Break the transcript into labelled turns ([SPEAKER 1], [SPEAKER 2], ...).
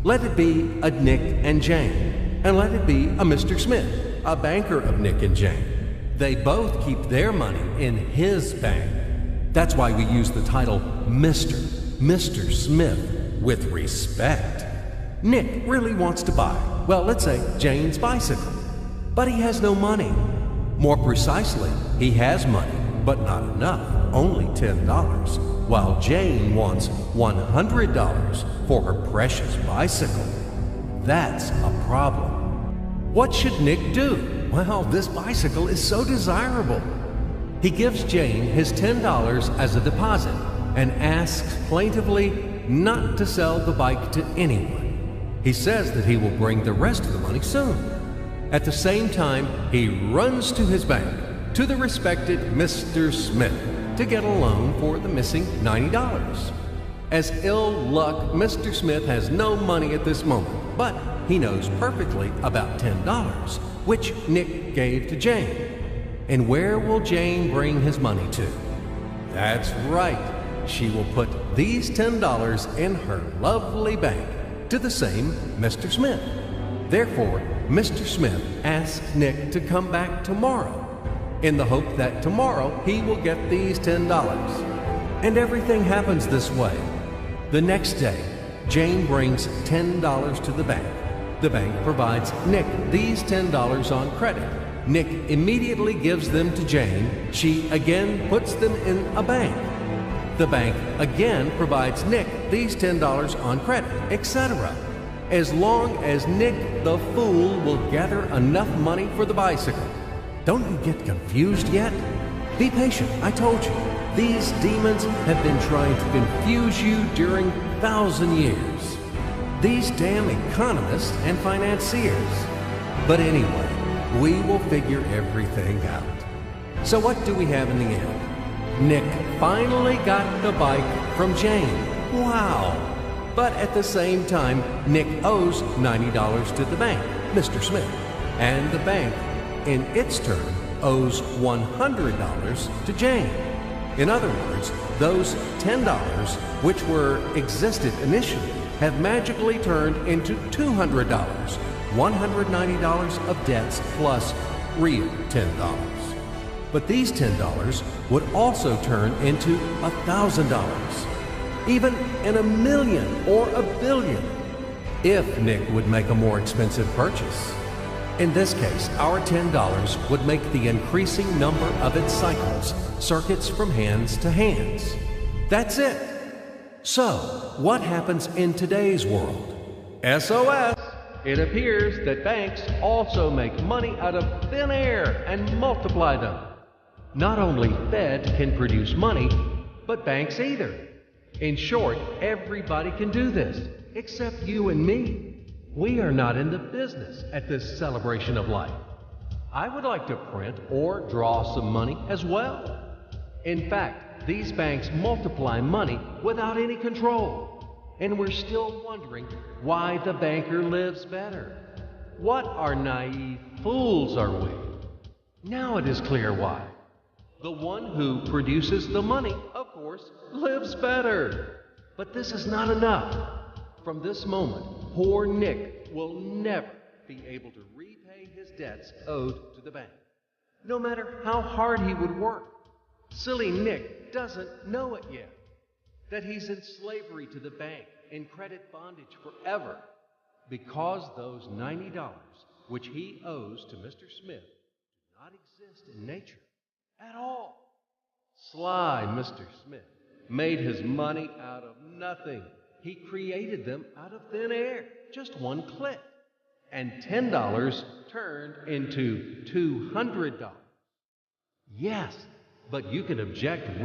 [SPEAKER 1] Let it be a Nick and Jane, and let it be a Mr. Smith, a banker of Nick and Jane. They both keep their money in his bank. That's why we use the title Mr. Smith with respect. Nick really wants to buy, well, let's say Jane's bicycle, but he has no money. More precisely, he has money, but not enough, only $10, while Jane wants $100 for her precious bicycle. That's a problem. What should Nick do? Well, this bicycle is so desirable. He gives Jane his $10 as a deposit and asks plaintively not to sell the bike to anyone. He says that he will bring the rest of the money soon. At the same time, he runs to his bank, to the respected Mr. Smith, to get a loan for the missing $90. As ill luck, Mr. Smith has no money at this moment, but he knows perfectly about $10, which Nick gave to Jane. And where will Jane bring his money to? That's right. She will put these $10 in her lovely bank to the same Mr. Smith. Therefore, Mr. Smith asks Nick to come back tomorrow in the hope that tomorrow he will get these $10. And everything happens this way. The next day, Jane brings $10 to the bank. The bank provides Nick these $10 on credit. Nick immediately gives them to Jane. She again puts them in a bank. The bank again provides Nick these $10 on credit, etc. As long as Nick the fool will gather enough money for the bicycle. Don't you get confused yet? Be patient, I told you. These demons have been trying to confuse you during 1,000 years. These damn economists and financiers. But anyway, we will figure everything out. So what do we have in the end? Nick finally got the bike from Jane. Wow! But at the same time, Nick owes $90 to the bank, Mr. Smith. And the bank, in its turn, owes $100 to Jane. In other words, those $10, which existed initially, have magically turned into $200, $190 of debts plus real $10. But these $10 would also turn into $1,000, even in a million or a billion, if Nick would make a more expensive purchase. In this case, our $10 would make the increasing number of its cycles, circuits from hands to hands. That's it. So, what happens in today's world? SOS! It appears that banks also make money out of thin air and multiply them. Not only Fed can produce money, but banks either. In short, everybody can do this, except you and me. We are not in the business at this celebration of life. I would like to print or draw some money as well. In fact, these banks multiply money without any control. And we're still wondering why the banker lives better. What are naive fools are we? Now it is clear why. The one who produces the money, of course, lives better. But this is not enough. From this moment, poor Nick will never be able to repay his debts owed to the bank, no matter how hard he would work. Silly Nick doesn't know it yet, that he's in slavery to the bank, in credit bondage forever, because those $90 which he owes to Mr. Smith do not exist in nature at all. Sly Mr. Smith made his money out of nothing. He created them out of thin air, just one click. And $10 turned into $200. Yes, but you can object